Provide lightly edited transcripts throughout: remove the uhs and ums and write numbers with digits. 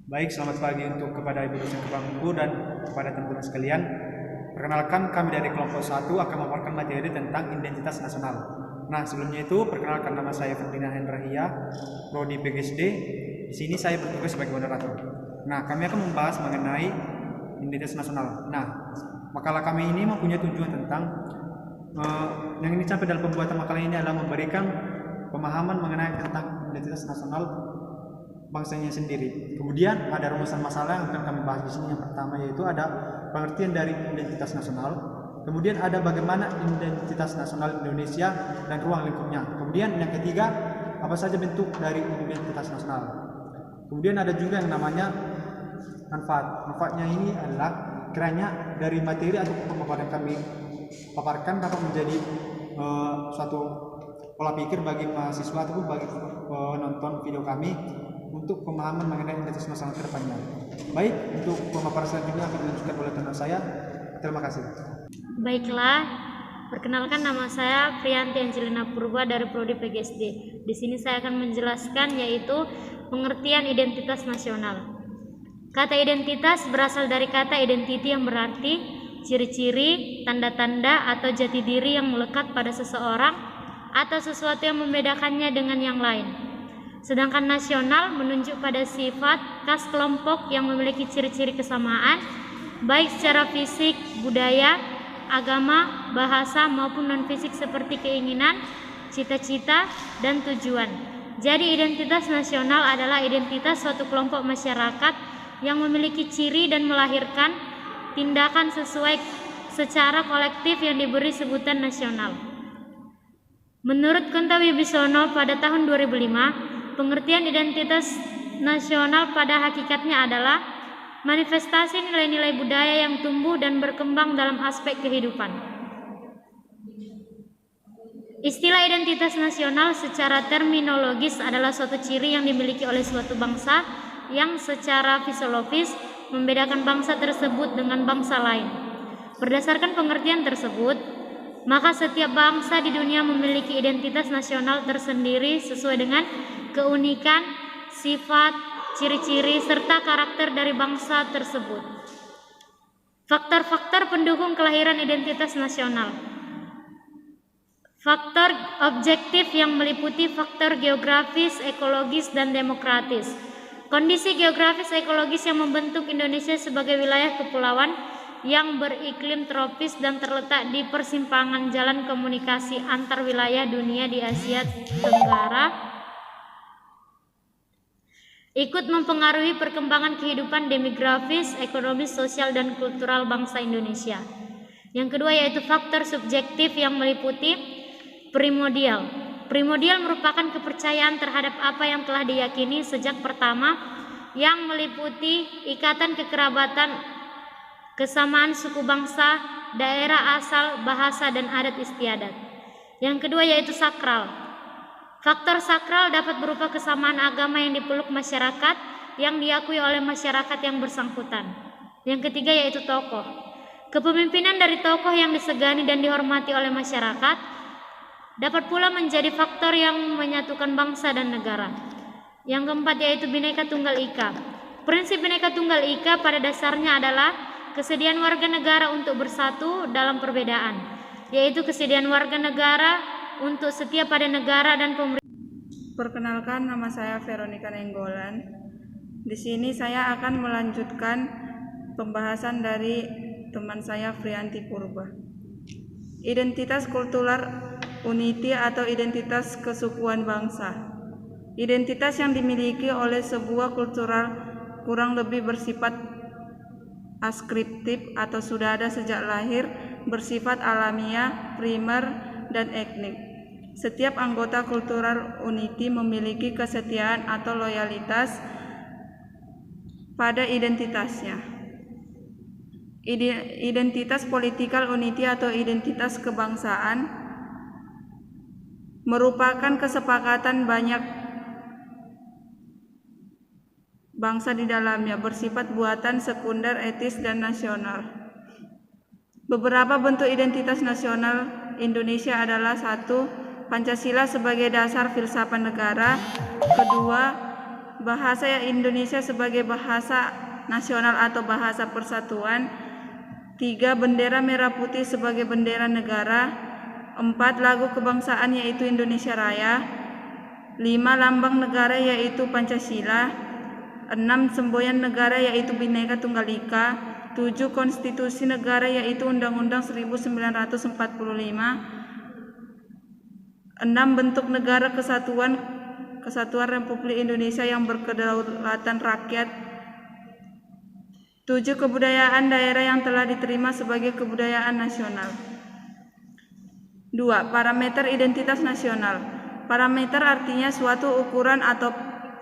Baik, selamat pagi untuk kepada ibu dosen kepangku dan kepada teman-teman sekalian. Perkenalkan, kami dari kelompok 1 akan memaparkan materi tentang identitas nasional. Nah, sebelumnya itu perkenalkan, nama saya Ferdinand Hendrahia, Prodi PGSD. Di sini saya bertugas sebagai moderator. Nah, kami akan membahas mengenai identitas nasional. Nah, makalah kami ini mempunyai tujuan tentang yang ini sampai dalam pembuatan makalah ini adalah memberikan pemahaman mengenai tentang identitas nasional bangsanya sendiri. Kemudian ada rumusan masalah yang akan kami bahas di sini. Yang pertama yaitu ada pengertian dari identitas nasional. Kemudian ada bagaimana identitas nasional Indonesia dan ruang lingkupnya. Kemudian yang ketiga, apa saja bentuk dari identitas nasional. Kemudian ada juga yang namanya manfaat. Manfaatnya ini adalah kiranya dari materi atau pemaparan kami paparkan dapat menjadi suatu pola pikir bagi mahasiswa ataupun bagi penonton video kami untuk pemahaman mengenai identitas nasional kedepannya. Baik, untuk pemaparan selanjutnya akan dilanjutkan oleh teman saya. Terima kasih. Baiklah, perkenalkan, nama saya Priyanti Angelina Purba dari Prodi PGSD. Di sini saya akan menjelaskan yaitu pengertian identitas nasional. Kata identitas berasal dari kata identity yang berarti ciri-ciri, tanda-tanda atau jati diri yang melekat pada seseorang atau sesuatu yang membedakannya dengan yang lain. Sedangkan nasional menunjuk pada sifat khas kelompok yang memiliki ciri-ciri kesamaan, baik secara fisik, budaya, agama, bahasa maupun non-fisik seperti keinginan, cita-cita, dan tujuan. Jadi identitas nasional adalah identitas suatu kelompok masyarakat yang memiliki ciri dan melahirkan tindakan sesuai secara kolektif yang diberi sebutan nasional. Menurut Kunto Wibisono pada tahun 2005, pengertian identitas nasional pada hakikatnya adalah manifestasi nilai-nilai budaya yang tumbuh dan berkembang dalam aspek kehidupan. Istilah identitas nasional secara terminologis adalah suatu ciri yang dimiliki oleh suatu bangsa yang secara fisiologis membedakan bangsa tersebut dengan bangsa lain. Berdasarkan pengertian tersebut, maka setiap bangsa di dunia memiliki identitas nasional tersendiri sesuai dengan keunikan, sifat, ciri-ciri, serta karakter dari bangsa tersebut. Faktor-faktor pendukung kelahiran identitas nasional. Faktor objektif yang meliputi faktor geografis, ekologis, dan demokratis. Kondisi geografis ekologis yang membentuk Indonesia sebagai wilayah kepulauan yang beriklim tropis dan terletak di persimpangan jalan komunikasi antar wilayah dunia di Asia Tenggara, ikut mempengaruhi perkembangan kehidupan demografis, ekonomis, sosial, dan kultural bangsa Indonesia. Yang kedua yaitu faktor subjektif yang meliputi primordial. Primordial merupakan kepercayaan terhadap apa yang telah diyakini sejak pertama, yang meliputi ikatan kekerabatan, kesamaan suku bangsa, daerah asal, bahasa, dan adat istiadat. Yang kedua yaitu sakral. Faktor sakral dapat berupa kesamaan agama yang dipeluk masyarakat yang diakui oleh masyarakat yang bersangkutan. Yang ketiga yaitu tokoh. Kepemimpinan dari tokoh yang disegani dan dihormati oleh masyarakat dapat pula menjadi faktor yang menyatukan bangsa dan negara. Yang keempat yaitu Bhinneka Tunggal Ika. Prinsip Bhinneka Tunggal Ika pada dasarnya adalah kesediaan warga negara untuk bersatu dalam perbedaan, yaitu kesediaan warga negara untuk setia pada negara dan pemerintah. Perkenalkan, nama saya Veronica Nenggolan. Di sini saya akan melanjutkan pembahasan dari teman saya Priyanti Purba. Identitas kultural unity atau identitas kesukuan bangsa. Identitas yang dimiliki oleh sebuah kultural kurang lebih bersifat askriptif atau sudah ada sejak lahir, bersifat alamiah, primer, dan etnik. Setiap anggota kultural unity memiliki kesetiaan atau loyalitas pada identitasnya. Identitas politikal unity atau identitas kebangsaan merupakan kesepakatan banyak bangsa di dalamnya, bersifat buatan, sekunder, etis, dan nasional. Beberapa bentuk identitas nasional Indonesia adalah: 1. Pancasila sebagai dasar filsafat negara. Kedua, bahasa Indonesia sebagai bahasa nasional atau bahasa persatuan. 3. Bendera merah putih sebagai bendera negara. 4. Lagu kebangsaan yaitu Indonesia Raya. 5. Lambang negara yaitu Pancasila. 6. Semboyan negara yaitu Bhinneka Tunggal Ika. 7. Konstitusi negara yaitu Undang-Undang 1945. 6. Bentuk negara Kesatuan Republik Indonesia yang berkedaulatan rakyat. 7. Kebudayaan daerah yang telah diterima sebagai kebudayaan nasional. 2. Parameter identitas nasional. Parameter artinya suatu ukuran atau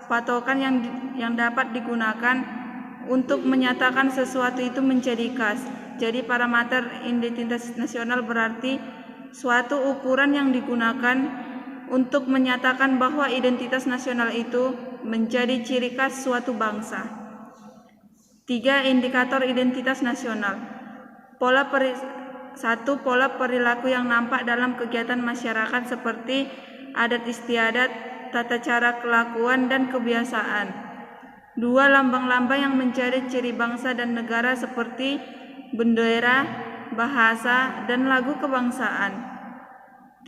patokan yang dapat digunakan untuk menyatakan sesuatu itu menjadi khas. Jadi parameter identitas nasional berarti suatu ukuran yang digunakan untuk menyatakan bahwa identitas nasional itu menjadi ciri khas suatu bangsa. 3. Indikator identitas nasional. 1. Pola perilaku yang nampak dalam kegiatan masyarakat seperti adat istiadat, tata cara kelakuan, dan kebiasaan. 2. Lambang-lambang yang menjadi ciri bangsa dan negara seperti bendera, bahasa, dan lagu kebangsaan.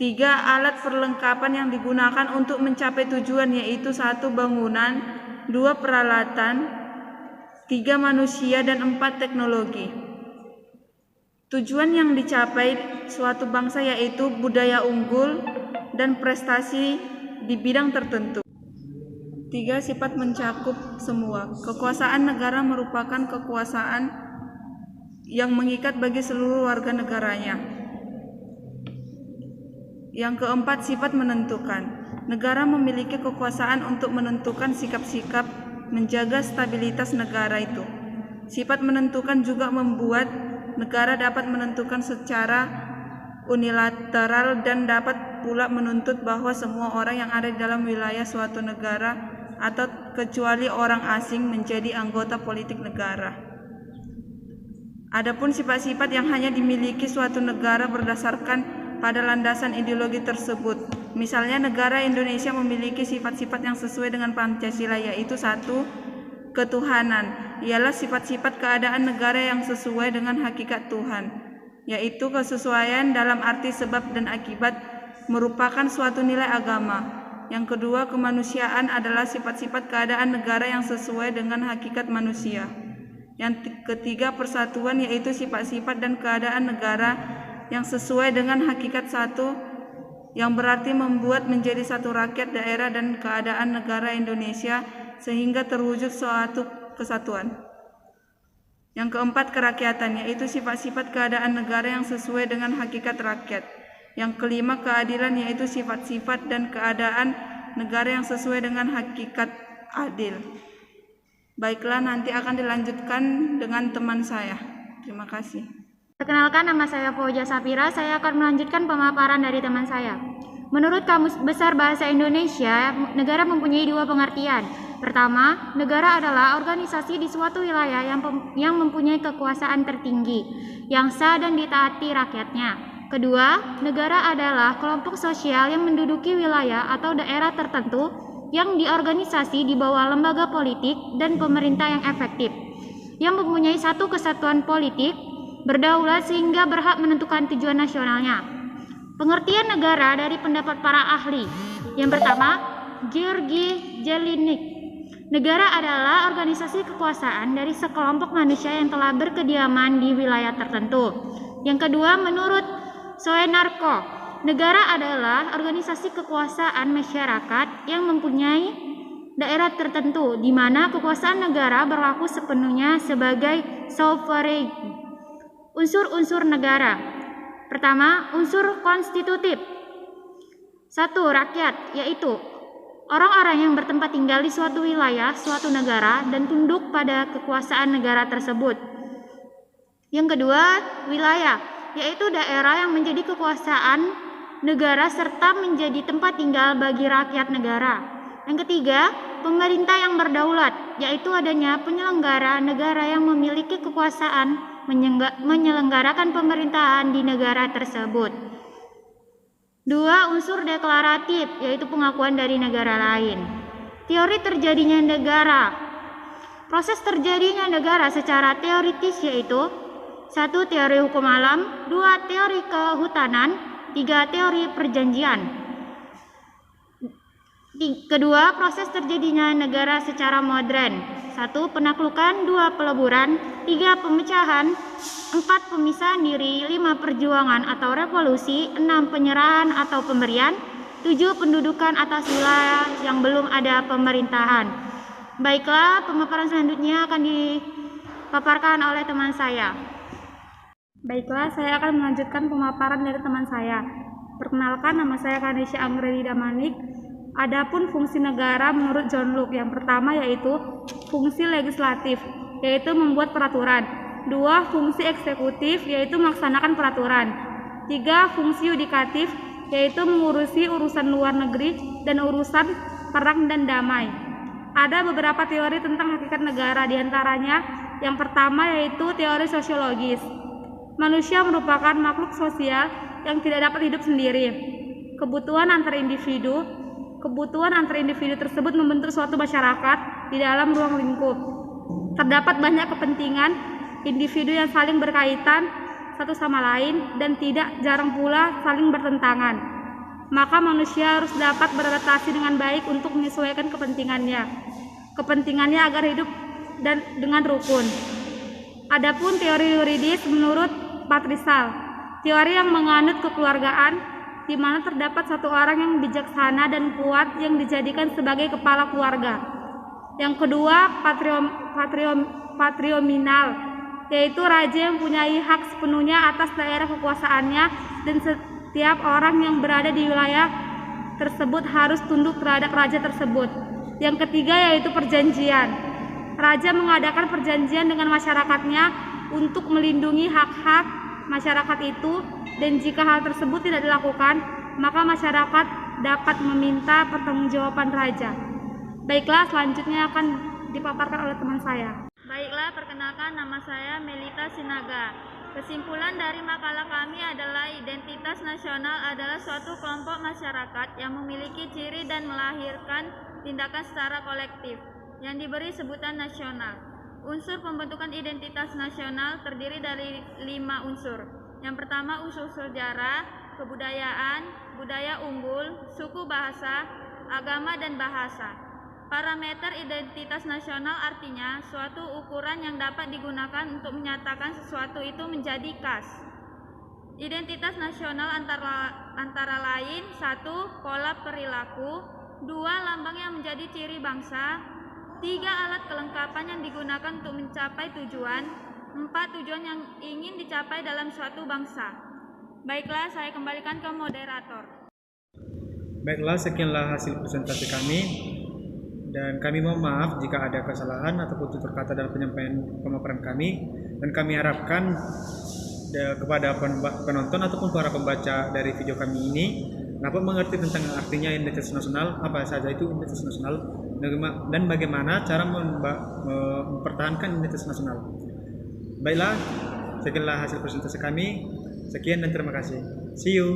3. Alat perlengkapan yang digunakan untuk mencapai tujuan yaitu 1. Bangunan, 2. Peralatan, 3. Manusia, dan 4. Teknologi. Tujuan yang dicapai suatu bangsa yaitu budaya unggul dan prestasi di bidang tertentu. 3. Sifat mencakup semua. Kekuasaan negara merupakan kekuasaan yang mengikat bagi seluruh warga negaranya. Yang keempat, sifat menentukan. Negara memiliki kekuasaan untuk menentukan sikap-sikap menjaga stabilitas negara itu. Sifat menentukan juga membuat negara dapat menentukan secara unilateral dan dapat pula menuntut bahwa semua orang yang ada di dalam wilayah suatu negara atau kecuali orang asing menjadi anggota politik negara. Adapun sifat-sifat yang hanya dimiliki suatu negara berdasarkan pada landasan ideologi tersebut. Misalnya negara Indonesia memiliki sifat-sifat yang sesuai dengan Pancasila yaitu 1. Ketuhanan. Ialah sifat-sifat keadaan negara yang sesuai dengan hakikat Tuhan, yaitu kesesuaian dalam arti sebab dan akibat merupakan suatu nilai agama. Yang kedua, kemanusiaan adalah sifat-sifat keadaan negara yang sesuai dengan hakikat manusia. Yang ketiga, persatuan yaitu sifat-sifat dan keadaan negara yang sesuai dengan hakikat satu, yang berarti membuat menjadi satu rakyat, daerah, dan keadaan negara Indonesia sehingga terwujud suatu kesatuan. Yang keempat, kerakyatan yaitu sifat-sifat keadaan negara yang sesuai dengan hakikat rakyat. Yang kelima, keadilan yaitu sifat-sifat dan keadaan negara yang sesuai dengan hakikat adil. Baiklah, nanti akan dilanjutkan dengan teman saya. Terima kasih. Perkenalkan, nama saya Fauja Safira. Saya akan melanjutkan pemaparan dari teman saya. Menurut Kamus Besar Bahasa Indonesia, negara mempunyai dua pengertian. Pertama, negara adalah organisasi di suatu wilayah yang mempunyai kekuasaan tertinggi, yang sah dan ditaati rakyatnya. Kedua, negara adalah kelompok sosial yang menduduki wilayah atau daerah tertentu yang diorganisasi di bawah lembaga politik dan pemerintah yang efektif, yang mempunyai satu kesatuan politik, berdaulat sehingga berhak menentukan tujuan nasionalnya. Pengertian negara dari pendapat para ahli. Yang pertama, Georgi Jelinek. Negara adalah organisasi kekuasaan dari sekelompok manusia yang telah berkediaman di wilayah tertentu. Yang kedua, menurut Soenarko, negara adalah organisasi kekuasaan masyarakat yang mempunyai daerah tertentu, di mana kekuasaan negara berlaku sepenuhnya sebagai sovereign. Unsur-unsur negara. Pertama, unsur konstitutif. 1. Rakyat, yaitu orang-orang yang bertempat tinggal di suatu wilayah, suatu negara, dan tunduk pada kekuasaan negara tersebut. Yang kedua, wilayah, yaitu daerah yang menjadi kekuasaan negara serta menjadi tempat tinggal bagi rakyat negara. Yang ketiga, pemerintah yang berdaulat, yaitu adanya penyelenggara negara yang memiliki kekuasaan menyelenggarakan pemerintahan di negara tersebut. 2. Unsur deklaratif, yaitu pengakuan dari negara lain. Teori terjadinya negara. Proses terjadinya negara secara teoritis yaitu 1. Teori hukum alam, 2. Teori kehutanan, 3. Teori perjanjian. Kedua, proses terjadinya negara secara modern. 1. Penaklukan, 2. Peleburan, 3. Pemecahan, 4. Pemisahan diri, 5. Perjuangan atau revolusi, 6. Penyerahan atau pemberian, 7. Pendudukan atas wilayah yang belum ada pemerintahan. Baiklah, pemaparan selanjutnya akan dipaparkan oleh teman saya. Baiklah, saya akan melanjutkan pemaparan dari teman saya. Perkenalkan, nama saya Kanisha Anggreni Damanik. Adapun fungsi negara menurut John Locke, yang pertama yaitu fungsi legislatif, yaitu membuat peraturan. 2. Fungsi eksekutif, yaitu melaksanakan peraturan. 3. Fungsi yudikatif, yaitu mengurusi urusan luar negeri dan urusan perang dan damai. Ada beberapa teori tentang hakikat negara, diantaranya yang pertama yaitu teori sosiologis. Manusia merupakan makhluk sosial yang tidak dapat hidup sendiri. Kebutuhan antar individu tersebut membentuk suatu masyarakat di dalam ruang lingkup. Terdapat banyak kepentingan individu yang saling berkaitan satu sama lain dan tidak jarang pula saling bertentangan. Maka manusia harus dapat beradaptasi dengan baik untuk menyesuaikan kepentingannya agar hidup dan dengan rukun. Adapun teori yuridis menurut Patrisal, teori yang menganut kekeluargaan di mana terdapat satu orang yang bijaksana dan kuat yang dijadikan sebagai kepala keluarga. Yang kedua, patriominal, yaitu raja yang mempunyai hak sepenuhnya atas daerah kekuasaannya dan setiap orang yang berada di wilayah tersebut harus tunduk terhadap raja tersebut. Yang ketiga yaitu perjanjian. Raja mengadakan perjanjian dengan masyarakatnya untuk melindungi hak-hak masyarakat itu, dan jika hal tersebut tidak dilakukan, maka masyarakat dapat meminta pertanggungjawaban raja. Baiklah, selanjutnya akan dipaparkan oleh teman saya. Baiklah, perkenalkan, nama saya Melita Sinaga. Kesimpulan dari makalah kami adalah identitas nasional adalah suatu kelompok masyarakat yang memiliki ciri dan melahirkan tindakan secara kolektif yang diberi sebutan nasional. Unsur pembentukan identitas nasional terdiri dari 5 unsur. Yang pertama, unsur sejarah, kebudayaan, budaya unggul, suku, bahasa, agama, dan bahasa. Parameter identitas nasional artinya suatu ukuran yang dapat digunakan untuk menyatakan sesuatu itu menjadi khas. Identitas nasional antara lain 1. Pola perilaku, 2. Lambang yang menjadi ciri bangsa, 3. Alat kelengkapan yang digunakan untuk mencapai tujuan, 4. Tujuan yang ingin dicapai dalam suatu bangsa. Baiklah, saya kembalikan ke moderator. Baiklah, sekianlah hasil presentasi kami, dan kami mohon maaf jika ada kesalahan ataupun tutur kata dalam penyampaian pemaparan kami, dan kami harapkan kepada penonton ataupun para pembaca dari video kami ini dapat mengerti tentang artinya identitas nasional, apa saja itu identitas nasional, dan bagaimana cara mempertahankan identitas nasional. Baiklah, sekianlah hasil presentasi kami. Sekian dan terima kasih. See you.